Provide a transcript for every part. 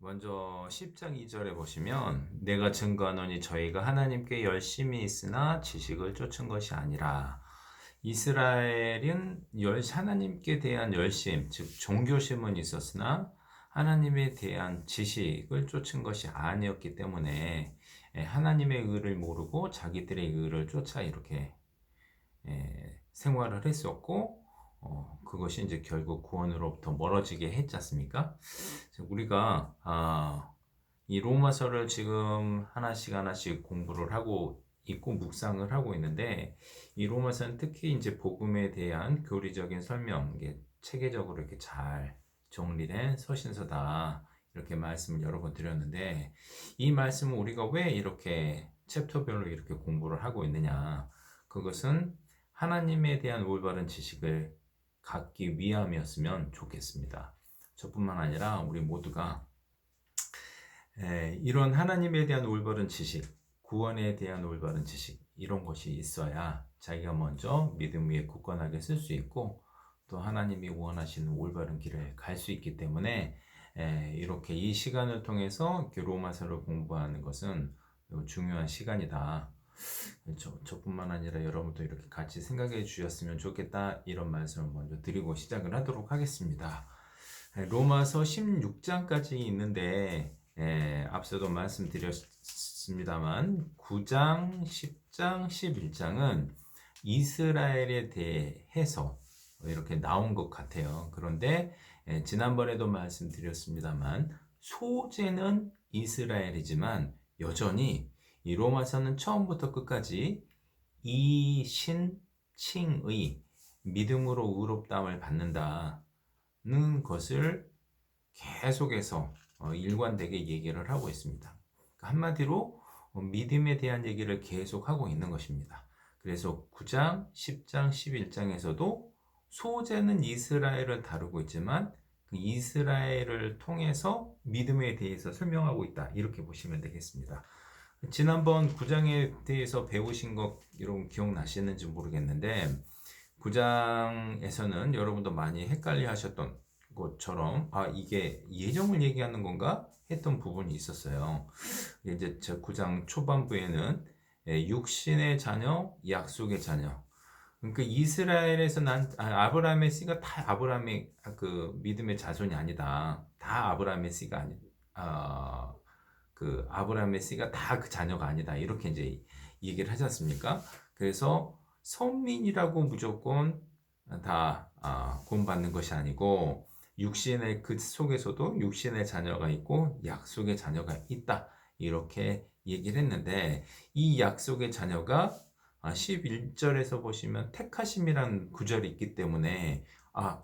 먼저 10장 2절에 보시면 내가 증거하노니 저희가 하나님께 열심히 있으나 지식을 쫓은 것이 아니라 이스라엘은 하나님께 대한 열심, 즉 종교심은 있었으나 하나님에 대한 지식을 쫓은 것이 아니었기 때문에 하나님의 의를 모르고 자기들의 의를 쫓아 이렇게 생활을 했었고 그것이 이제 결국 구원으로부터 멀어지게 했지 않습니까? 우리가 이 로마서를 지금 하나씩 공부를 하고 있고 묵상을 하고 있는데 이 로마서는 특히 이제 복음에 대한 교리적인 설명, 이게 체계적으로 이렇게 잘 정리된 서신서다 이렇게 말씀을 여러 번 드렸는데 이 말씀을 우리가 왜 이렇게 챕터별로 이렇게 공부를 하고 있느냐? 그것은 하나님에 대한 올바른 지식을 갖기 위함이었으면 좋겠습니다. 저뿐만 아니라 우리 모두가 이런 하나님에 대한 올바른 지식, 구원에 대한 올바른 지식 이런 것이 있어야 자기가 먼저 믿음 위에 굳건하게 쓸 수 있고 또 하나님이 원하시는 올바른 길을 갈 수 있기 때문에 이렇게 이 시간을 통해서 로마서를 공부하는 것은 매우 중요한 시간이다. 저뿐만 아니라 여러분도 이렇게 같이 생각해 주셨으면 좋겠다 이런 말씀을 먼저 드리고 시작을 하도록 하겠습니다. 로마서 16장까지 있는데 앞서도 말씀드렸습니다만 9장, 10장, 11장은 이스라엘에 대해서 이렇게 나온 것 같아요. 그런데 지난번에도 말씀드렸습니다만 소재는 이스라엘이지만 여전히 이 로마서는 처음부터 끝까지 이신칭의 믿음으로 의롭다함을 받는다는 것을 계속해서 일관되게 얘기를 하고 있습니다. 한마디로 믿음에 대한 얘기를 계속하고 있는 것입니다. 그래서 9장, 10장, 11장에서도 소재는 이스라엘을 다루고 있지만 그 이스라엘을 통해서 믿음에 대해서 설명하고 있다. 이렇게 보시면 되겠습니다. 지난번 9장에 대해서 배우신 것 여러분 기억나시는지 모르겠는데 9장에서는 여러분도 많이 헷갈려 하셨던 것처럼 이게 예정을 얘기하는 건가 했던 부분이 있었어요. 이제 저 9장 초반부에는 육신의 자녀, 약속의 자녀. 그러니까 이스라엘에서 난 아브라함의 씨가 다 아브라함의 그 믿음의 자손이 아니다. 다 아브라함의 씨가 그 아브라함의 씨가 다 그 자녀가 아니다. 이렇게 이제 얘기를 하지 않습니까? 그래서 선민이라고 무조건 다 구원받는 것이 아니고 육신의 그 속에서도 육신의 자녀가 있고 약속의 자녀가 있다. 이렇게 얘기를 했는데 이 약속의 자녀가 11절에서 보시면 택하심이라는 구절이 있기 때문에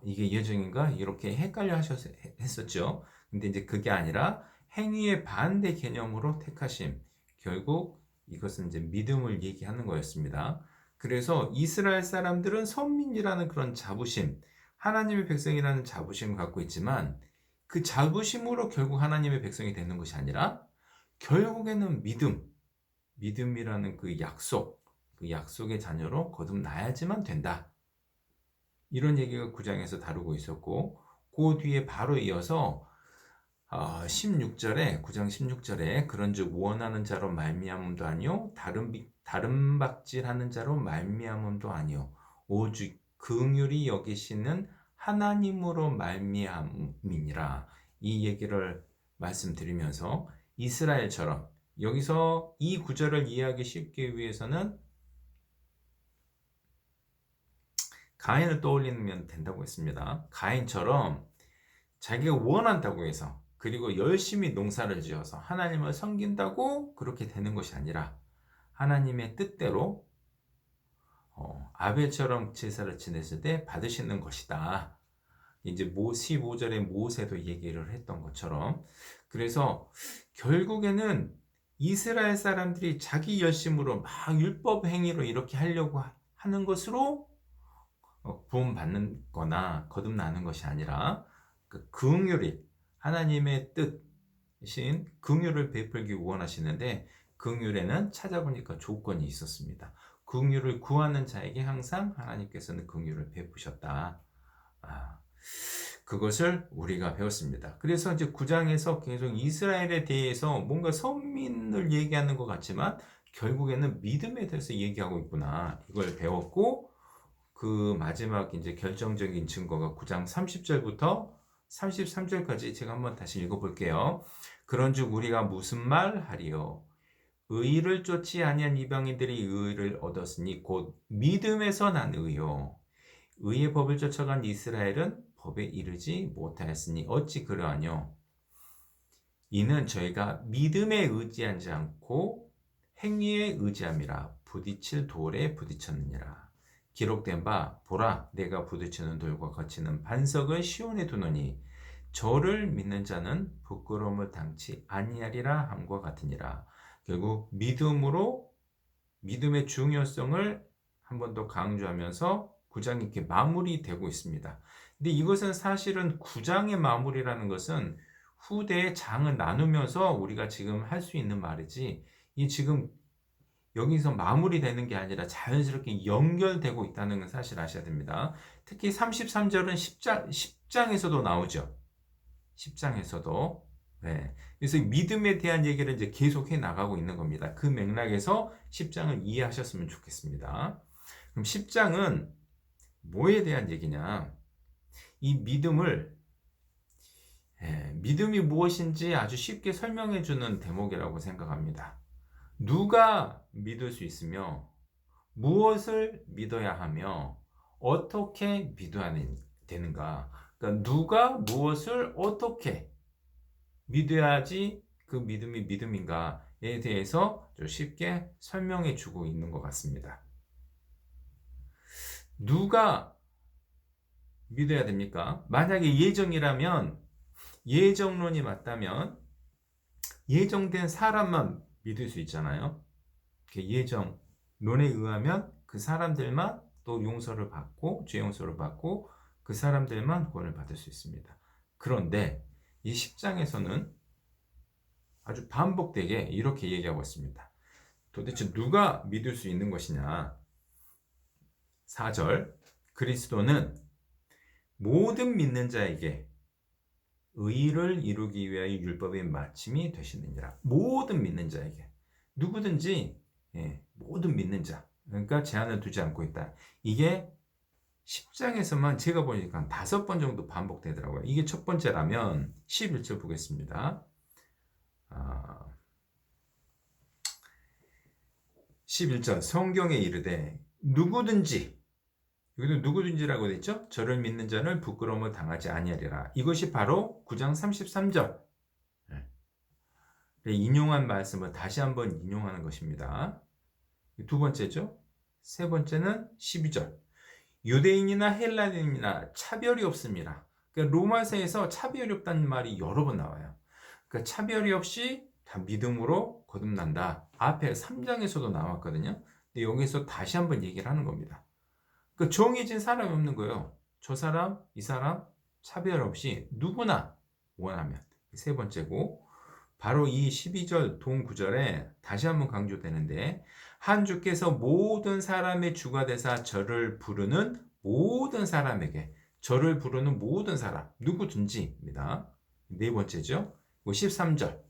이게 예정인가? 이렇게 헷갈려 했었죠. 근데 이제 그게 아니라 행위의 반대 개념으로 택하심. 결국 이것은 이제 믿음을 얘기하는 거였습니다. 그래서 이스라엘 사람들은 선민이라는 그런 자부심, 하나님의 백성이라는 자부심을 갖고 있지만 그 자부심으로 결국 하나님의 백성이 되는 것이 아니라 결국에는 믿음이라는 그 약속의 자녀로 거듭나야지만 된다. 이런 얘기가 9장에서 다루고 있었고 그 뒤에 바로 이어서 16절에 9장 16절에 그런즉 원하는 자로 말미암음도 아니요 다른 박질하는 자로 말미암음도 아니요 오직 긍휼히 여기시는 하나님으로 말미암음이니라. 이 얘기를 말씀드리면서 이스라엘처럼 여기서 이 구절을 이해하기 쉽게 위해서는 가인을 떠올리면 된다고 했습니다. 가인처럼 자기가 원한다고 해서 그리고 열심히 농사를 지어서 하나님을 섬긴다고 그렇게 되는 것이 아니라 하나님의 뜻대로 아벨처럼 제사를 지냈을 때 받으시는 것이다. 이제 15절에 모세도 얘기를 했던 것처럼 그래서 결국에는 이스라엘 사람들이 자기 열심으로 막 율법 행위로 이렇게 하려고 하는 것으로 구원받는 거나 거듭나는 것이 아니라 그 긍휼이 하나님의 뜻이신 긍휼을 베풀기 원하시는데 긍휼에는 찾아보니까 조건이 있었습니다. 긍휼을 구하는 자에게 항상 하나님께서는 긍휼을 베푸셨다. 그것을 우리가 배웠습니다. 그래서 이제 9장에서 계속 이스라엘에 대해서 뭔가 선민을 얘기하는 것 같지만 결국에는 믿음에 대해서 얘기하고 있구나. 이걸 배웠고 그 마지막 이제 결정적인 증거가 9장 30절부터 33절까지 제가 한번 다시 읽어볼게요. 그런즉 우리가 무슨 말 하리요? 의를 쫓지 아니한 이방인들이 의를 얻었으니 곧 믿음에서 난 의요. 의의 법을 쫓아간 이스라엘은 법에 이르지 못하였으니 어찌 그러하뇨? 이는 저희가 믿음에 의지하지 않고 행위에 의지함이라 부딪힐 돌에 부딪혔느니라. 기록된 바 보라 내가 부딪히는 돌과 거치는 반석을 시온에 두노니 저를 믿는 자는 부끄러움을 당치 아니하리라 함과 같으니라. 결국 믿음의 중요성을 한 번 더 강조하면서 9장이 이렇게 마무리되고 있습니다. 근데 이것은 사실은 9장의 마무리라는 것은 후대의 장을 나누면서 우리가 지금 할 수 있는 말이지, 이 지금 여기서 마무리되는 게 아니라 자연스럽게 연결되고 있다는 건 사실 아셔야 됩니다. 특히 33절은 10장에서도 나오죠. 10장에서도. 네. 그래서 믿음에 대한 얘기를 이제 계속해 나가고 있는 겁니다. 그 맥락에서 10장을 이해하셨으면 좋겠습니다. 그럼 10장은 뭐에 대한 얘기냐? 이 믿음이 무엇인지 아주 쉽게 설명해 주는 대목이라고 생각합니다. 누가 믿을 수 있으며 무엇을 믿어야 하며 어떻게 믿어야 되는가? 그러니까 누가 무엇을 어떻게 믿어야지 그 믿음이 믿음인가에 대해서 좀 쉽게 설명해 주고 있는 것 같습니다. 누가 믿어야 됩니까? 만약에 예정론이 맞다면 예정된 사람만 믿을 수 있잖아요. 예정론에 의하면 그 사람들만 또 용서를 받고 죄 용서를 받고 그 사람들만 구원을 받을 수 있습니다. 그런데 이 10장에서는 아주 반복되게 이렇게 얘기하고 있습니다. 도대체 누가 믿을 수 있는 것이냐? 4절 그리스도는 모든 믿는 자에게 의를 이루기 위하여 율법의 마침이 되시느니라. 모든 믿는 자에게, 누구든지, 모든 믿는 자, 그러니까 제한을 두지 않고 있다. 이게 10장에서만 제가 보니까 한 5번 정도 반복되더라고요. 이게 첫 번째라면 11절 보겠습니다. 11절 성경에 이르되 누구든지, 여기도 누구든지라고 되어 있죠? 저를 믿는 자는 부끄러움을 당하지 아니하리라. 이것이 바로 9장 33절 인용한 말씀을 다시 한번 인용하는 것입니다. 두 번째죠. 세 번째는 12절 유대인이나 헬라인이나 차별이 없습니다. 그러니까 로마서에서 차별이 없다는 말이 여러 번 나와요. 그러니까 차별이 없이 다 믿음으로 거듭난다. 앞에 3장에서도 나왔거든요. 근데 여기서 다시 한번 얘기를 하는 겁니다. 그 정해진 사람이 없는 거예요. 저 사람, 이 사람 차별 없이 누구나 원하면. 세 번째고, 바로 이 12절 동구절에 다시 한번 강조되는데, 한 주께서 모든 사람의 주가 되사 저를 부르는 모든 사람에게, 저를 부르는 모든 사람, 누구든지입니다. 네 번째죠. 13절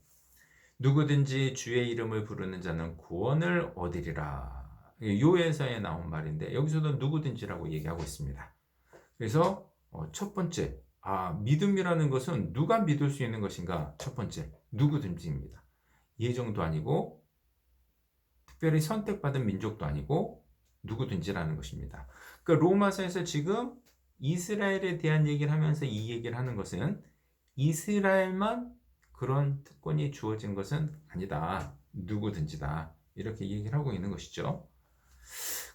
누구든지 주의 이름을 부르는 자는 구원을 얻으리라. 요에서에 나온 말인데 여기서도 누구든지라고 얘기하고 있습니다. 그래서 첫 번째, 믿음이라는 것은 누가 믿을 수 있는 것인가? 첫 번째, 누구든지입니다. 예정도 아니고 특별히 선택받은 민족도 아니고 누구든지라는 것입니다. 그러니까 로마서에서 지금 이스라엘에 대한 얘기를 하면서 이 얘기를 하는 것은 이스라엘만 그런 특권이 주어진 것은 아니다. 누구든지다. 이렇게 얘기를 하고 있는 것이죠.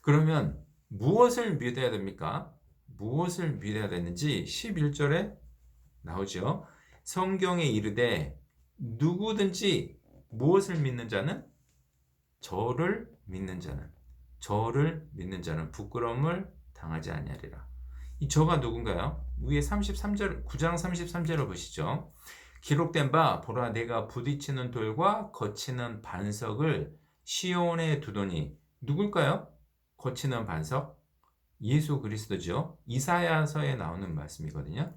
그러면 무엇을 믿어야 됩니까? 무엇을 믿어야 되는지 11절에 나오죠. 성경에 이르되 누구든지 무엇을 믿는 자는 저를 믿는 자는 부끄러움을 당하지 아니하리라. 이 저가 누군가요? 위에 33절 9장 33절을 보시죠. 기록된 바 보라 내가 부딪히는 돌과 거치는 반석을 시온에 두더니 누굴까요? 거치는 반석? 예수 그리스도죠. 이사야서에 나오는 말씀이거든요.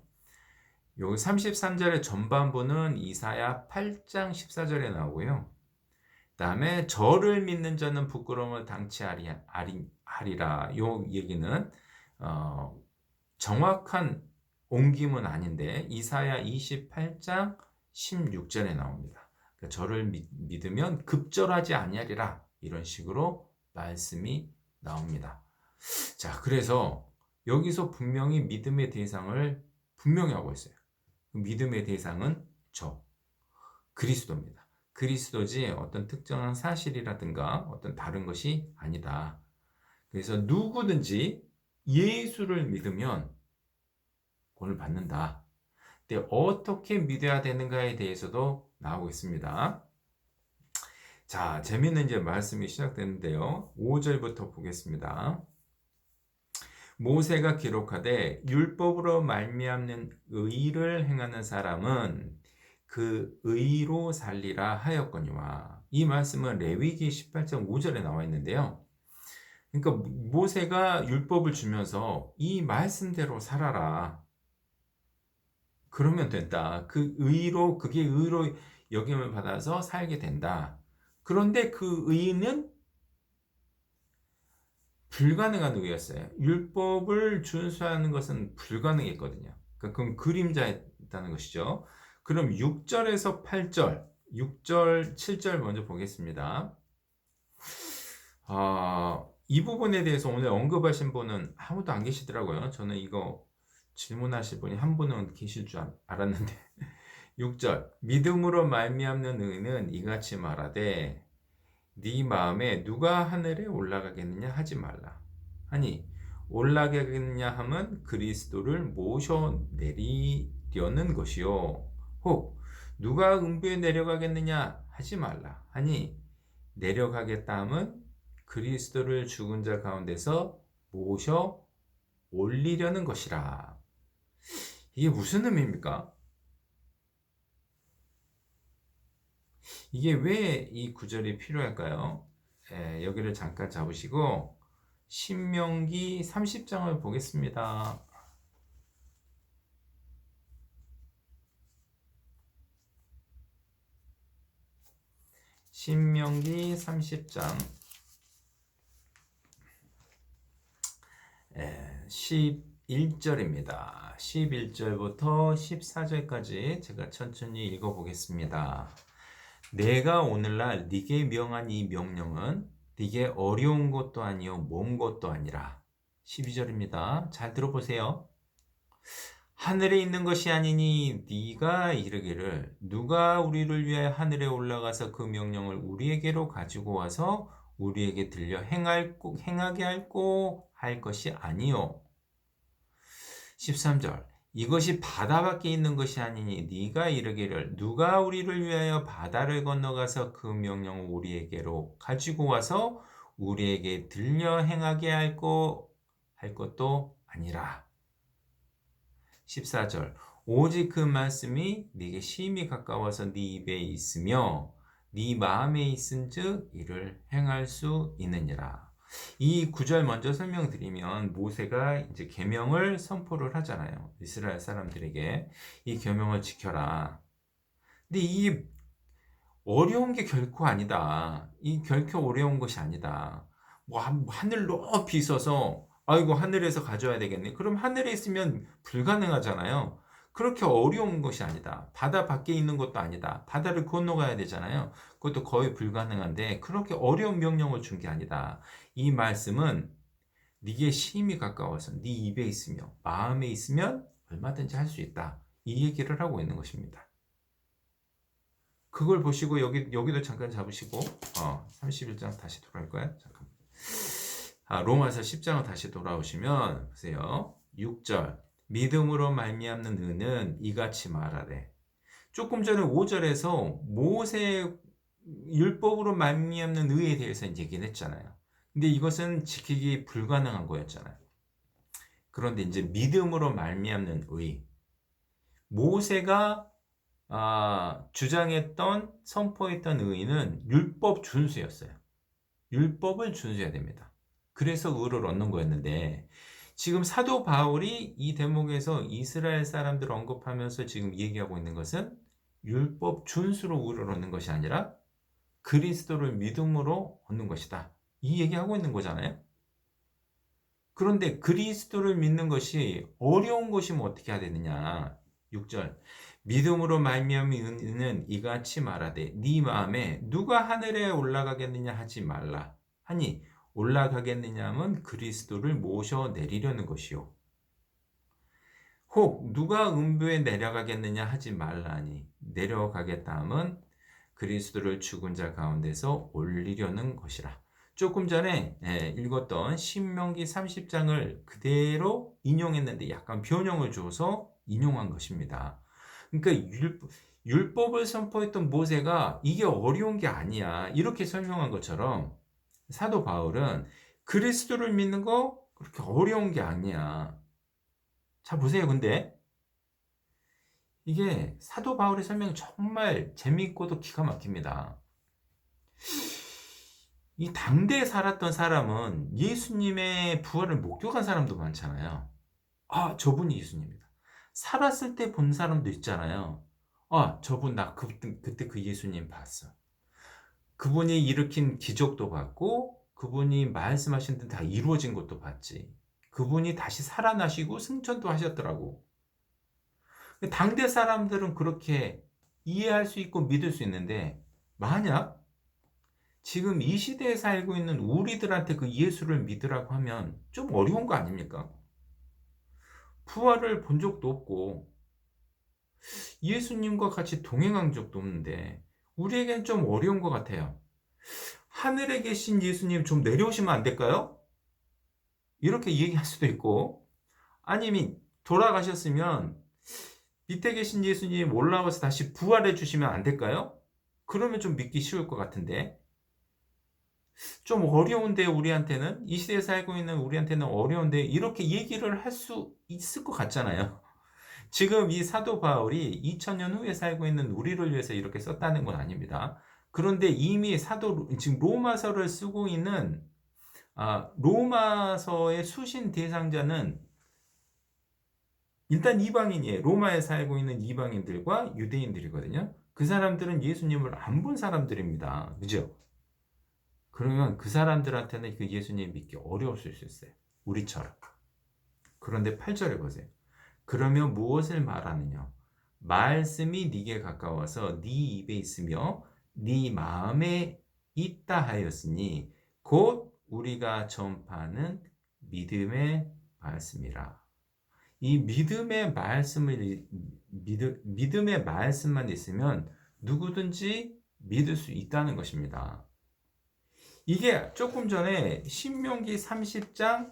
여기 33절의 전반부는 이사야 8장 14절에 나오고요. 그다음에 저를 믿는 자는 부끄러움을 당치 하리라. 요 얘기는 정확한 옮김은 아닌데 이사야 28장 16절에 나옵니다. 그러니까 저를 믿으면 급절하지 아니하리라. 이런 식으로 말씀이 나옵니다. 자, 그래서 여기서 분명히 믿음의 대상을 분명히 하고 있어요. 믿음의 대상은 그리스도입니다. 그리스도지 어떤 특정한 사실이라든가 어떤 다른 것이 아니다. 그래서 누구든지 예수를 믿으면 구원을 받는다. 근데 어떻게 믿어야 되는가에 대해서도 나오고 있습니다. 자, 재미있는 이제 말씀이 시작되는데요. 5절부터 보겠습니다. 모세가 기록하되 율법으로 말미암는 의를 행하는 사람은 그 의로 살리라 하였거니와. 이 말씀은 레위기 18장 5절에 나와 있는데요. 그러니까 모세가 율법을 주면서 이 말씀대로 살아라. 그러면 된다. 그게 의로 여김을 받아서 살게 된다. 그런데 그 의는 불가능한 의였어요. 율법을 준수하는 것은 불가능했거든요. 그럼 그림자였다는 것이죠. 그럼 6절에서 8절, 6절, 7절 먼저 보겠습니다. 이 부분에 대해서 오늘 언급하신 분은 아무도 안 계시더라고요. 저는 이거 질문하실 분이 한 분은 계실 줄 알았는데 6절 믿음으로 말미암는 의는 이같이 말하되 네 마음에 누가 하늘에 올라가겠느냐 하지 말라. 아니 올라가겠느냐 함은 그리스도를 모셔내리려는 것이요. 혹 누가 음부에 내려가겠느냐 하지 말라. 아니 내려가겠다 함은 그리스도를 죽은 자 가운데서 모셔 올리려는 것이라. 이게 무슨 의미입니까? 이게 왜 이 구절이 필요할까요? 여기를 잠깐 잡으시고 신명기 30장을 보겠습니다. 신명기 30장 11절입니다. 11절부터 14절까지 제가 천천히 읽어보겠습니다. 내가 오늘날 네게 명한 이 명령은 네게 어려운 것도 아니요 먼 것도 아니라. 12절입니다. 잘 들어보세요. 하늘에 있는 것이 아니니 네가 이르기를 누가 우리를 위하여 하늘에 올라가서 그 명령을 우리에게로 가지고 와서 우리에게 들려 행하게 할 것이 아니요. 13절 이것이 바다 밖에 있는 것이 아니니 네가 이르기를 누가 우리를 위하여 바다를 건너가서 그 명령을 우리에게로 가지고 와서 우리에게 들려 행하게 할 것도 아니라. 14절 오직 그 말씀이 네게 심히 가까워서 네 입에 있으며 네 마음에 있은즉 이를 행할 수 있느니라. 이 구절 먼저 설명드리면 모세가 이제 계명을 선포를 하잖아요. 이스라엘 사람들에게 이 계명을 지켜라. 근데 이 어려운 게 결코 아니다. 이 결코 어려운 것이 아니다. 뭐 하늘 높이 있어서 아이고 하늘에서 가져야 되겠네. 그럼 하늘에 있으면 불가능하잖아요. 그렇게 어려운 것이 아니다. 바다 밖에 있는 것도 아니다. 바다를 건너가야 되잖아요. 그것도 거의 불가능한데 그렇게 어려운 명령을 준 게 아니다. 이 말씀은 네게 심히 가까워서 네 입에 있으며 마음에 있으면 얼마든지 할 수 있다. 이 얘기를 하고 있는 것입니다. 그걸 보시고 여기도 잠깐 잡으시고 31장 다시 돌아올 거예요. 잠깐. 로마서 10장을 다시 돌아오시면 보세요. 6절 믿음으로 말미암는 의는 이같이 말하되. 조금 전에 5절에서 모세 율법으로 말미암는 의에 대해서 얘기는 했잖아요. 근데 이것은 지키기 불가능한 거였잖아요. 그런데 이제 믿음으로 말미암는 의. 모세가 주장했던 선포했던 의는 율법 준수였어요. 율법을 준수해야 됩니다. 그래서 의를 얻는 거였는데 지금 사도 바울이 이 대목에서 이스라엘 사람들을 언급하면서 지금 얘기하고 있는 것은 율법 준수로 우리를 얻는 것이 아니라 그리스도를 믿음으로 얻는 것이다. 이 얘기하고 있는 거잖아요. 그런데 그리스도를 믿는 것이 어려운 것이면 어떻게 해야 되느냐. 6절 믿음으로 말미암는 이같이 말하되 네 마음에 누가 하늘에 올라가겠느냐 하지 말라 하니 올라가겠느냐 하면 그리스도를 모셔 내리려는 것이요 혹 누가 음부에 내려가겠느냐 하지 말라니 내려가겠다 함은 그리스도를 죽은 자 가운데서 올리려는 것이라. 조금 전에 읽었던 신명기 30장을 그대로 인용했는데 약간 변형을 줘서 인용한 것입니다. 그러니까 율법을 선포했던 모세가 이게 어려운 게 아니야 이렇게 설명한 것처럼 사도 바울은 그리스도를 믿는 거 그렇게 어려운 게 아니야. 자 보세요. 근데 이게 사도 바울의 설명이 정말 재미있고도 기가 막힙니다. 이 당대에 살았던 사람은 예수님의 부활을 목격한 사람도 많잖아요. 아, 저분이 예수님이다. 살았을 때 본 사람도 있잖아요. 아, 저분 나 그때 그 예수님 봤어. 그분이 일으킨 기적도 봤고, 그분이 말씀하신 데 다 이루어진 것도 봤지. 그분이 다시 살아나시고 승천도 하셨더라고. 당대 사람들은 그렇게 이해할 수 있고 믿을 수 있는데, 만약 지금 이 시대에 살고 있는 우리들한테 그 예수를 믿으라고 하면 좀 어려운 거 아닙니까? 부활을 본 적도 없고 예수님과 같이 동행한 적도 없는데 우리에겐 좀 어려운 것 같아요. 하늘에 계신 예수님 좀 내려오시면 안 될까요? 이렇게 얘기할 수도 있고 아니면 돌아가셨으면 밑에 계신 예수님 올라와서 다시 부활해 주시면 안 될까요? 그러면 좀 믿기 쉬울 것 같은데 좀 어려운데 우리한테는 이 시대에 살고 있는 우리한테는 어려운데 이렇게 얘기를 할 수 있을 것 같잖아요. 지금 이 사도 바울이 2000년 후에 살고 있는 우리를 위해서 이렇게 썼다는 건 아닙니다. 그런데 이미 지금 로마서를 쓰고 있는 로마서의 수신 대상자는 일단 이방인이에요. 로마에 살고 있는 이방인들과 유대인들이거든요. 그 사람들은 예수님을 안 본 사람들입니다. 그죠? 그러면 그 사람들한테는 그 예수님 믿기 어려울 수 있어요. 우리처럼. 그런데 8절에 보세요. 그러면 무엇을 말하느냐? 말씀이 네게 가까워서 네 입에 있으며 네 마음에 있다 하였으니 곧 우리가 전파하는 믿음의 말씀이라. 이 믿음의 말씀만 있으면 누구든지 믿을 수 있다는 것입니다. 이게 조금 전에 신명기 30장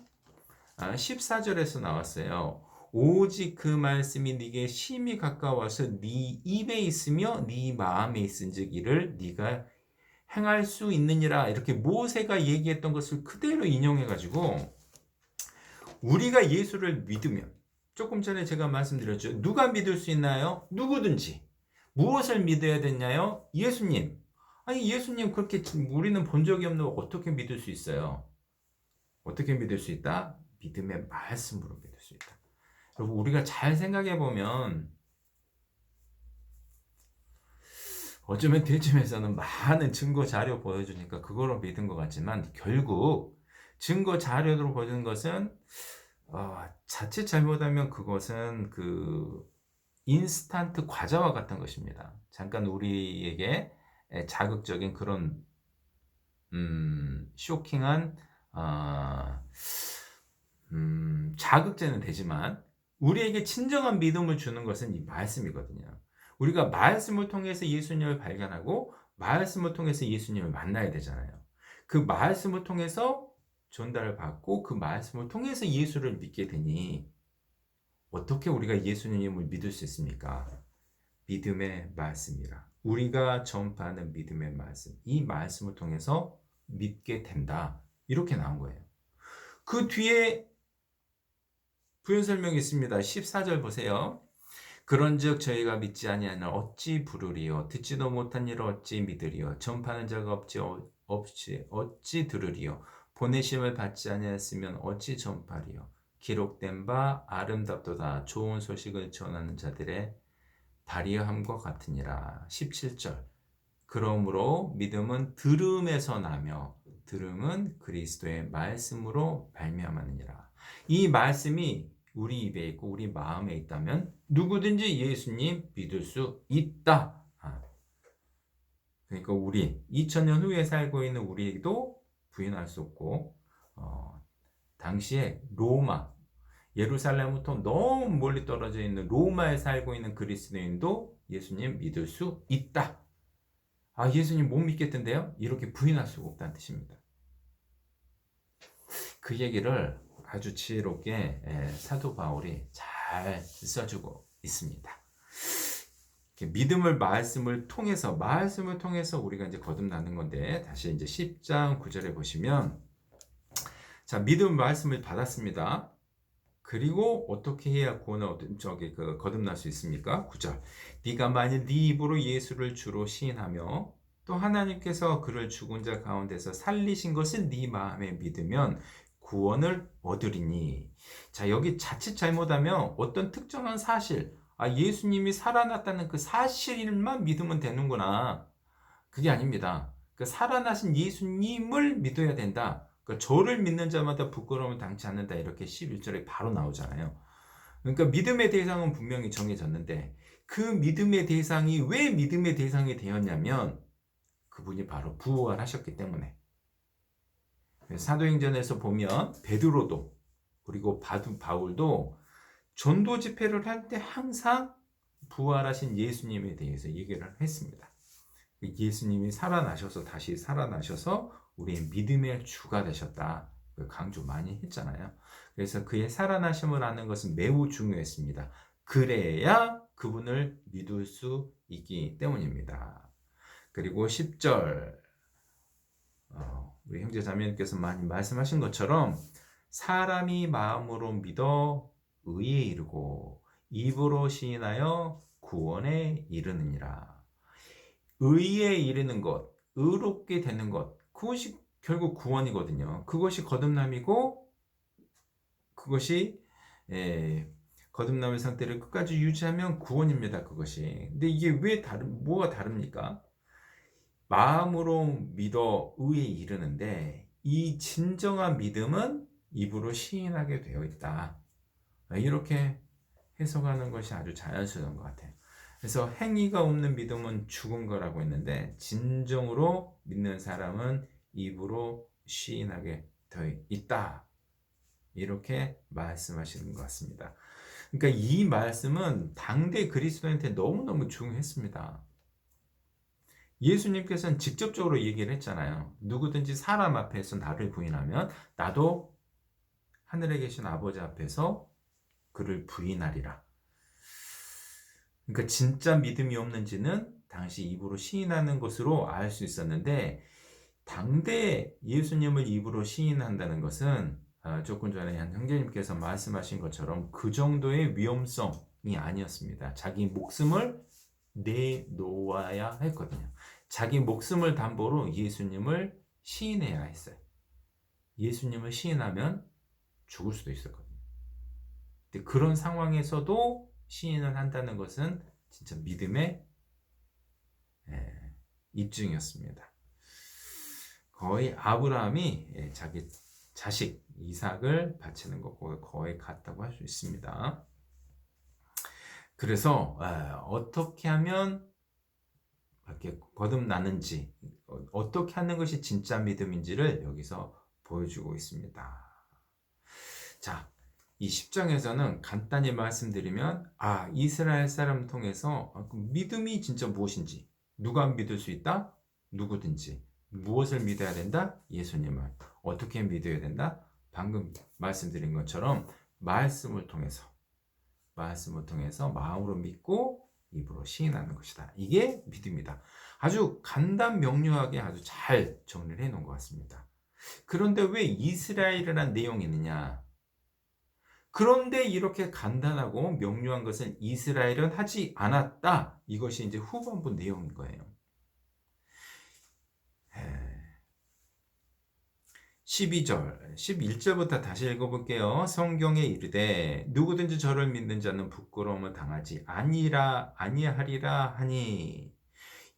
14절에서 나왔어요. 오직 그 말씀이 네게 심히 가까워서 네 입에 있으며 네 마음에 있은즉 이를 네가 행할 수 있느니라. 이렇게 모세가 얘기했던 것을 그대로 인용해 가지고 우리가 예수를 믿으면 조금 전에 제가 말씀드렸죠. 누가 믿을 수 있나요? 누구든지. 무엇을 믿어야 되냐요? 예수님. 아니 예수님 그렇게 우리는 본 적이 없는데 어떻게 믿을 수 있어요? 어떻게 믿을 수 있다? 믿음의 말씀으로 믿을 수 있다. 여러분 우리가 잘 생각해 보면 어쩌면 대쯤에서는 많은 증거 자료 보여주니까 그거로 믿은 것 같지만 결국 증거 자료로 보여주는 것은 자칫 잘못하면 그것은 그 인스턴트 과자와 같은 것입니다. 잠깐 우리에게 자극적인 그런 쇼킹한 자극제는 되지만 우리에게 진정한 믿음을 주는 것은 이 말씀이거든요. 우리가 말씀을 통해서 예수님을 발견하고 말씀을 통해서 예수님을 만나야 되잖아요. 그 말씀을 통해서 전달을 받고 그 말씀을 통해서 예수를 믿게 되니 어떻게 우리가 예수님을 믿을 수 있습니까? 믿음의 말씀이라. 우리가 전파하는 믿음의 말씀. 이 말씀을 통해서 믿게 된다. 이렇게 나온 거예요. 그 뒤에 부연 설명이 있습니다. 14절 보세요. 그런즉 저희가 믿지 아니하는 어찌 부르리요 듣지도 못한 일을 어찌 믿으리요 전파하는 자가 없이 어찌 들으리요 보내심을 받지 아니하였으면 어찌 전파리요 기록된 바 아름답도다. 좋은 소식을 전하는 자들의 발휘함과 같으니라. 17절. 그러므로 믿음은 들음에서 나며 들음은 그리스도의 말씀으로 발명하느니라. 이 말씀이 우리 입에 있고 우리 마음에 있다면 누구든지 예수님 믿을 수 있다. 그러니까 우리 2000년 후에 살고 있는 우리도 부인할 수 없고 당시에 로마 예루살렘부터 너무 멀리 떨어져 있는 로마에 살고 있는 그리스도인도 예수님 믿을 수 있다. 예수님 못 믿겠던데요? 이렇게 부인할 수가 없다는 뜻입니다. 그 얘기를 아주 지혜롭게 사도 바울이 잘 써주고 있습니다. 믿음을 말씀을 통해서 우리가 이제 거듭나는 건데, 다시 이제 10장 9절에 보시면, 자, 믿음 말씀을 받았습니다. 그리고 어떻게 해야 거듭날 수 있습니까? 9절. 네가 만일 네 입으로 예수를 주로 시인하며 또 하나님께서 그를 죽은 자 가운데서 살리신 것을 네 마음에 믿으면 구원을 얻으리니. 자, 여기 자칫 잘못하면 어떤 특정한 사실, 예수님이 살아났다는 그 사실만 믿으면 되는구나. 그게 아닙니다. 그 살아나신 예수님을 믿어야 된다. 저를 믿는 자마다 부끄러움을 당치 않는다. 이렇게 11절에 바로 나오잖아요. 그러니까 믿음의 대상은 분명히 정해졌는데 그 믿음의 대상이 왜 믿음의 대상이 되었냐면 그분이 바로 부활하셨기 때문에. 사도행전에서 보면 베드로도 그리고 바울도 전도 집회를 할 때 항상 부활하신 예수님에 대해서 얘기를 했습니다. 예수님이 살아나셔서 다시 살아나셔서 우리의 믿음의 주가 되셨다. 강조 많이 했잖아요. 그래서 그의 살아나심을 아는 것은 매우 중요했습니다. 그래야 그분을 믿을 수 있기 때문입니다. 그리고 10절 우리 형제 자매님께서 많이 말씀하신 것처럼 사람이 마음으로 믿어 의에 이르고 입으로 시인하여 구원에 이르느니라. 의에 이르는 것, 의롭게 되는 것, 그것이 결국 구원이거든요. 그것이 거듭남이고 그것이 거듭남의 상태를 끝까지 유지하면 구원입니다. 그것이. 근데 이게 뭐가 다릅니까? 마음으로 믿어 의에 이르는데 이 진정한 믿음은 입으로 시인하게 되어 있다. 이렇게 해석하는 것이 아주 자연스러운 것 같아요. 그래서 행위가 없는 믿음은 죽은 거라고 했는데 진정으로 믿는 사람은 입으로 시인하게 되어 있다. 이렇게 말씀하시는 것 같습니다. 그러니까 이 말씀은 당대 그리스도인한테 너무너무 중요했습니다. 예수님께서는 직접적으로 얘기를 했잖아요. 누구든지 사람 앞에서 나를 부인하면 나도 하늘에 계신 아버지 앞에서 그를 부인하리라. 그러니까 진짜 믿음이 없는지는 당시 입으로 시인하는 것으로 알 수 있었는데 당대 예수님을 입으로 시인한다는 것은 조금 전에 한 형제님께서 말씀하신 것처럼 그 정도의 위험성이 아니었습니다. 자기 목숨을 내놓아야 했거든요. 자기 목숨을 담보로 예수님을 시인해야 했어요. 예수님을 시인하면 죽을 수도 있었거든요. 근데 그런 상황에서도 시인을 한다는 것은 진짜 믿음의 입증이었습니다. 거의 아브라함이 자기 자식 이삭을 바치는 것과 거의 같다고 할 수 있습니다. 그래서 어떻게 하면 이렇게 거듭나는지, 어떻게 하는 것이 진짜 믿음인지를 여기서 보여주고 있습니다. 자, 이 10장에서는 간단히 말씀드리면 이스라엘 사람 통해서 믿음이 진짜 무엇인지, 누가 믿을 수 있다? 누구든지. 무엇을 믿어야 된다? 예수님을. 어떻게 믿어야 된다? 방금 말씀드린 것처럼 말씀을 통해서 마음으로 믿고 입으로 시인하는 것이다. 이게 믿음이다. 아주 간단 명료하게 아주 잘 정리를 해놓은 것 같습니다. 그런데 왜 이스라엘이라는 내용이 있느냐? 그런데 이렇게 간단하고 명료한 것은 이스라엘은 하지 않았다. 이것이 이제 후반부 내용인 거예요. 12절, 11절부터 다시 읽어볼게요. 성경에 이르되 누구든지 저를 믿는 자는 부끄러움을 당하지 아니하리라 하니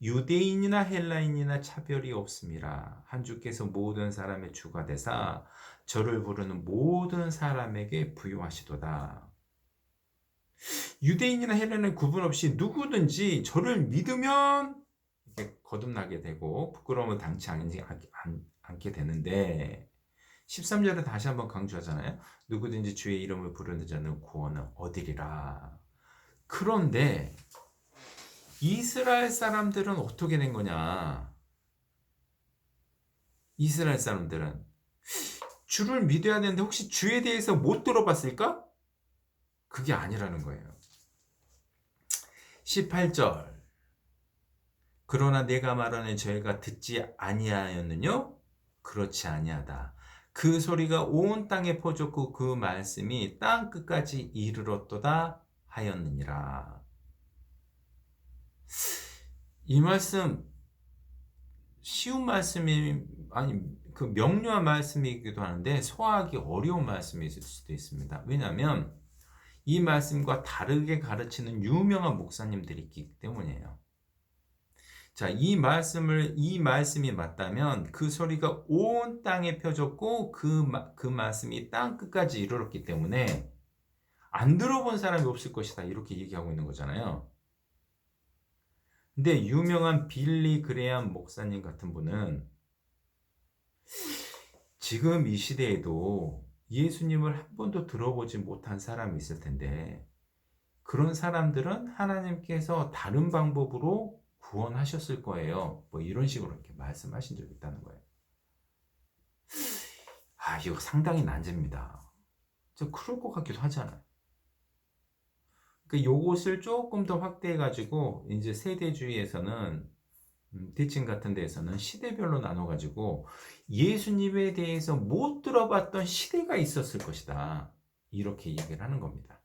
유대인이나 헬라인이나 차별이 없음이라. 한 주께서 모든 사람의 주가 되사 저를 부르는 모든 사람에게 부요하시도다. 유대인이나 헬라인은 구분 없이 누구든지 저를 믿으면 이렇게 거듭나게 되고 부끄러움을 당치 않게 되는데 13절에 다시 한번 강조하잖아요. 누구든지 주의 이름을 부르는 자는 구원을 얻으리라. 그런데 이스라엘 사람들은 어떻게 된 거냐? 이스라엘 사람들은 주를 믿어야 되는데 혹시 주에 대해서 못 들어봤을까? 그게 아니라는 거예요. 18절 그러나 내가 말하는 저희가 듣지 아니하였느뇨? 그렇지 아니하다. 그 소리가 온 땅에 퍼졌고 그 말씀이 땅 끝까지 이르렀도다 하였느니라. 이 말씀 쉬운 말씀이 아니 그 명료한 말씀이기도 하는데 소화하기 어려운 말씀이 있을 수도 있습니다. 왜냐하면 이 말씀과 다르게 가르치는 유명한 목사님들이 있기 때문이에요. 자, 이 말씀이 맞다면 그 소리가 온 땅에 펴졌고 그 말씀이 땅 끝까지 이르렀기 때문에 안 들어본 사람이 없을 것이다. 이렇게 얘기하고 있는 거잖아요. 근데 유명한 빌리 그레이엄 목사님 같은 분은 지금 이 시대에도 예수님을 한 번도 들어보지 못한 사람이 있을 텐데 그런 사람들은 하나님께서 다른 방법으로 구원하셨을 거예요. 뭐 이런 식으로 이렇게 말씀하신 적이 있다는 거예요. 아, 이거 상당히 난제입니다. 좀 그럴 것 같기도 하잖아요. 그 요것을 조금 더 확대해 가지고 이제 세대주의에서는 티칭 같은 데에서는 시대별로 나눠 가지고 예수님에 대해서 못 들어봤던 시대가 있었을 것이다. 이렇게 얘기를 하는 겁니다.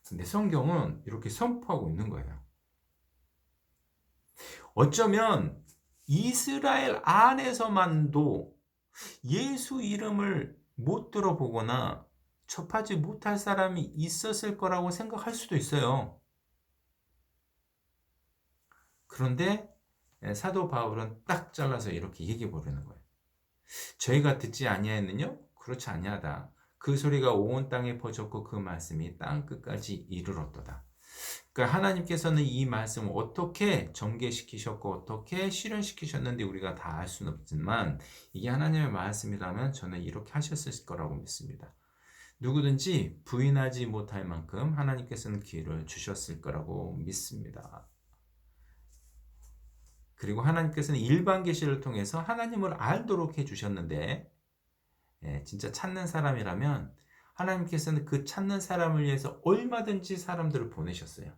근데 성경은 이렇게 선포하고 있는 거예요. 어쩌면 이스라엘 안에서만도 예수 이름을 못 들어보거나 접하지 못할 사람이 있었을 거라고 생각할 수도 있어요. 그런데 사도 바울은 딱 잘라서 이렇게 얘기해 버리는 거예요. 저희가 듣지 아니하였느뇨? 그렇지 아니하다. 그 소리가 온 땅에 퍼졌고 그 말씀이 땅 끝까지 이르렀도다. 그러니까 하나님께서는 이 말씀을 어떻게 전개시키셨고 어떻게 실현시키셨는데 우리가 다 알 수는 없지만 이게 하나님의 말씀이라면 저는 이렇게 하셨을 거라고 믿습니다. 누구든지 부인하지 못할 만큼 하나님께서는 기회를 주셨을 거라고 믿습니다. 그리고 하나님께서는 일반 계시를 통해서 하나님을 알도록 해주셨는데 진짜 찾는 사람이라면 하나님께서는 그 찾는 사람을 위해서 얼마든지 사람들을 보내셨어요.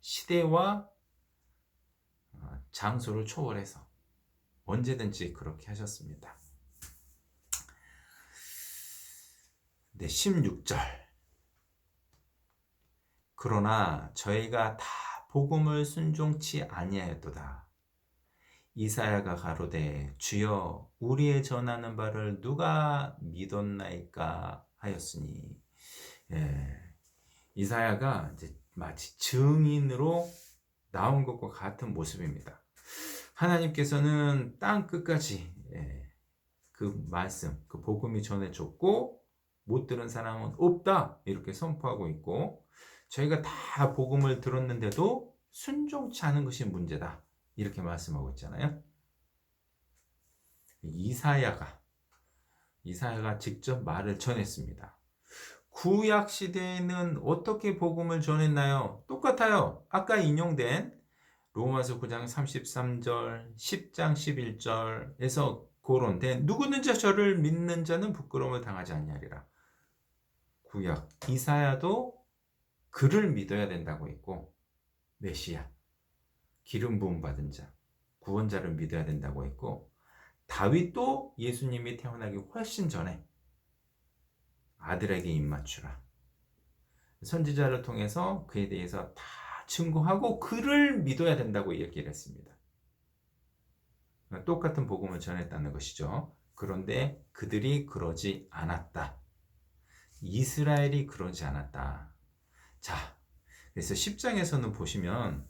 시대와 장소를 초월해서 언제든지 그렇게 하셨습니다. 네, 16절 그러나 저희가 다 복음을 순종치 아니하였도다. 이사야가 가로되 주여 우리의 전하는 바를 누가 믿었나이까 하였으니 이사야가 이제 마치 증인으로 나온 것과 같은 모습입니다. 하나님께서는 땅 끝까지 그 말씀, 그 복음이 전해졌고 못 들은 사람은 없다 이렇게 선포하고 있고 저희가 다 복음을 들었는데도 순종치 않은 것이 문제다 이렇게 말씀하고 있잖아요. 이사야가 직접 말을 전했습니다. 구약 시대에는 어떻게 복음을 전했나요? 똑같아요. 아까 인용된 로마서 9장 33절, 10장 11절에서 거론된 누구든지 저를 믿는 자는 부끄러움을 당하지 아니하리라. 구약 이사야도 그를 믿어야 된다고 했고 메시아 기름 부음 받은 자 구원자를 믿어야 된다고 했고 다윗도 예수님이 태어나기 훨씬 전에 아들에게 입맞추라 선지자를 통해서 그에 대해서 다 증거하고 그를 믿어야 된다고 얘기를 했습니다. 똑같은 복음을 전했다는 것이죠. 그런데 그들이 그러지 않았다. 이스라엘이 그러지 않았다. 자, 그래서 10장에서는 보시면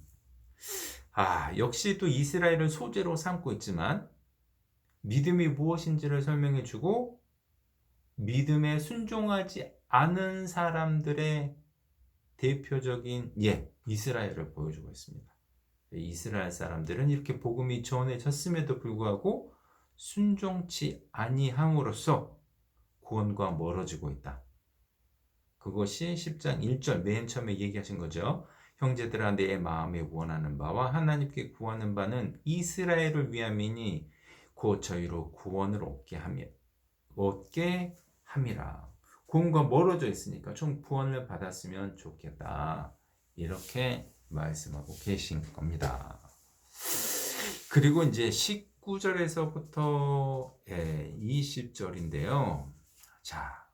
역시 또 이스라엘을 소재로 삼고 있지만 믿음이 무엇인지를 설명해 주고 믿음에 순종하지 않은 사람들의 대표적인 이스라엘을 보여주고 있습니다. 이스라엘 사람들은 이렇게 복음이 전해졌음에도 불구하고 순종치 아니함으로써 구원과 멀어지고 있다. 그것이 10장 1절 맨 처음에 얘기하신 거죠. 형제들아 내 마음에 원하는 바와 하나님께 구하는 바는 이스라엘을 위함이니 곧 저희로 구원을 얻게 함이라. 구원과 멀어져 있으니까 좀 구원을 받았으면 좋겠다. 이렇게 말씀하고 계신 겁니다. 그리고 이제 19절에서부터 20절인데요. 자,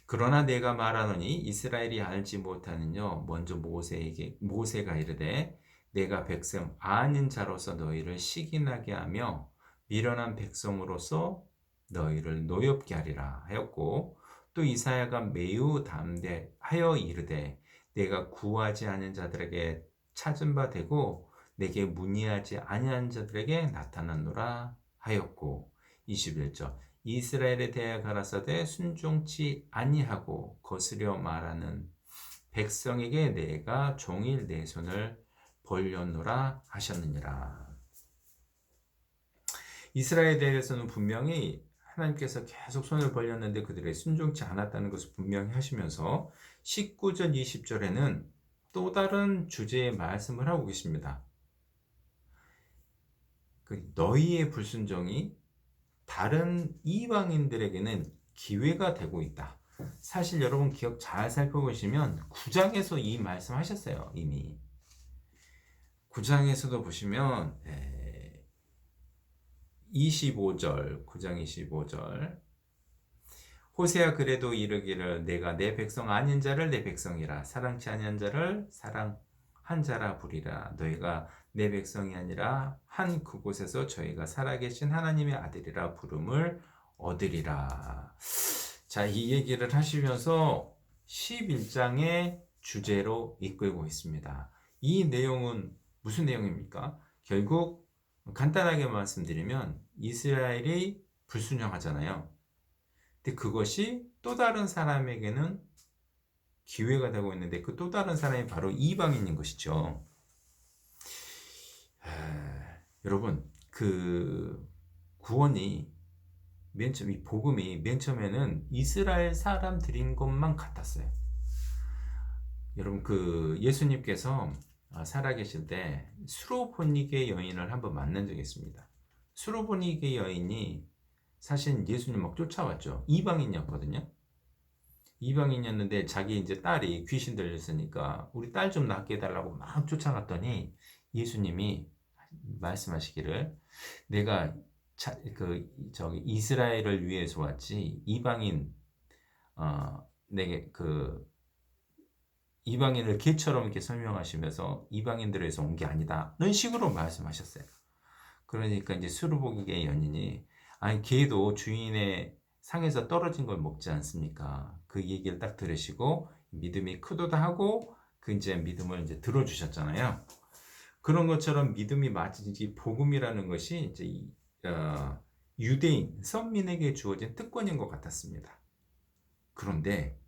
그러나 내가 말하노니 이스라엘이 알지 못하느냐 먼저 모세가 이르되 내가 백성 아닌 자로서 너희를 시기나게 하며 미련한 백성으로서 너희를 노엽게 하리라 하였고 또 이사야가 매우 담대하여 이르되 내가 구하지 않은 자들에게 찾은 바 되고 내게 문의하지 아니한 자들에게 나타났노라 하였고 21절 이스라엘에 대하여 가라사대 순종치 아니하고 거스려 말하는 백성에게 내가 종일 내 손을 벌렸노라 하셨느니라. 이스라엘에 대해서는 분명히 하나님께서 계속 손을 벌렸는데 그들의 순종치 않았다는 것을 분명히 하시면서 19절 20절에는 또 다른 주제의 말씀을 하고 계십니다. 너희의 불순종이 다른 이방인들에게는 기회가 되고 있다. 사실 여러분 기억 잘 살펴보시면 9장에서 이 말씀 하셨어요. 이미 9장에서도 보시면 9장 25절 호세아 그래도 이르기를 내가 내 백성 아닌 자를 내 백성이라 사랑치 아니한 자를 사랑한 자라 부리라. 너희가 내 백성이 아니라 한 그곳에서 저희가 살아계신 하나님의 아들이라 부름을 얻으리라. 자, 이 얘기를 하시면서 11장의 주제로 이끌고 있습니다. 이 내용은 무슨 내용입니까? 결국 간단하게 말씀드리면 이스라엘이 불순종하잖아요. 근데 그것이 또 다른 사람에게는 기회가 되고 있는데 그 또 다른 사람이 바로 이방인인 것이죠. 여러분 그 구원이 이 복음이 맨 처음에는 이스라엘 사람들인 것만 같았어요. 여러분 그 예수님께서 살아계실 때 수로보니게 여인을 한번 만난 적이 있습니다. 수로보니게 여인이 사실 예수님 막 쫓아왔죠. 이방인이었거든요. 이방인이었는데 자기 이제 딸이 귀신 들렸으니까 우리 딸 좀 낫게 해달라고 막 쫓아갔더니 예수님이 말씀하시기를 내가 이스라엘을 위해서 왔지 이방인 내게 이방인을 개처럼 이렇게 설명하시면서 이방인들을 위해서 온 게 아니다는 식으로 말씀하셨어요. 그러니까 이제 수르보기의 연인이 아니 개도 주인의 상에서 떨어진 걸 먹지 않습니까? 그 얘기를 딱 들으시고 믿음이 크도다 하고 그 이제 믿음을 이제 들어주셨잖아요. 그런 것처럼 믿음이 마치 복음이라는 것이 이제 유대인 선민에게 주어진 특권인 것 같았습니다. 그런데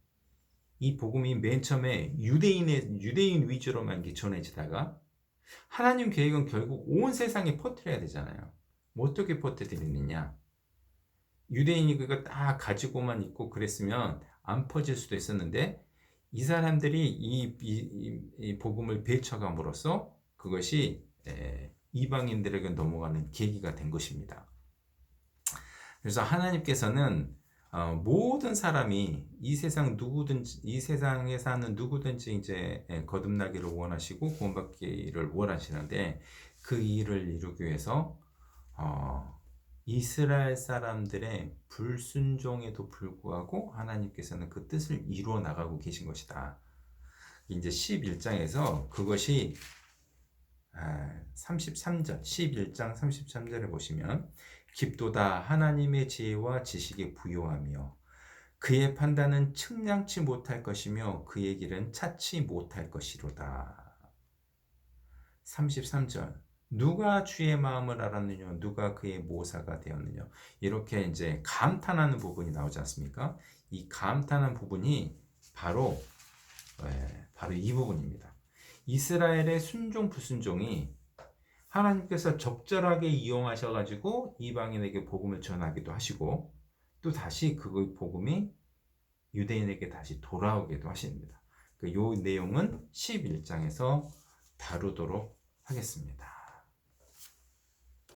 이 복음이 맨 처음에 유대인 위주로만 전해지다가 하나님 계획은 결국 온 세상에 퍼뜨려야 되잖아요. 뭐 어떻게 퍼뜨리느냐? 유대인이 그거 딱 가지고만 있고 그랬으면 안 퍼질 수도 있었는데 이 사람들이 이 복음을 배쳐감으로써 그것이 이방인들에게 넘어가는 계기가 된 것입니다. 그래서 하나님께서는 모든 사람이 이 세상에 사는 누구든지 이제 거듭나기를 원하시고 구원받기를 원하시는데 그 일을 이루기 위해서 이스라엘 사람들의 불순종에도 불구하고 하나님께서는 그 뜻을 이루어 나가고 계신 것이다. 이제 11장에서 그것이 33절 11장 33절에 보시면 깊도다 하나님의 지혜와 지식이 부요하며 그의 판단은 측량치 못할 것이며 그의 길은 찾지 못할 것이로다. 33절 누가 주의 마음을 알았느냐 누가 그의 모사가 되었느냐 이렇게 이제 감탄하는 부분이 나오지 않습니까? 이 감탄한 부분이 바로 바로 이 부분입니다. 이스라엘의 순종 불순종이 하나님께서 적절하게 이용하셔가지고 이방인에게 복음을 전하기도 하시고 또 다시 그 복음이 유대인에게 다시 돌아오기도 하십니다. 이 내용은 11장에서 다루도록 하겠습니다.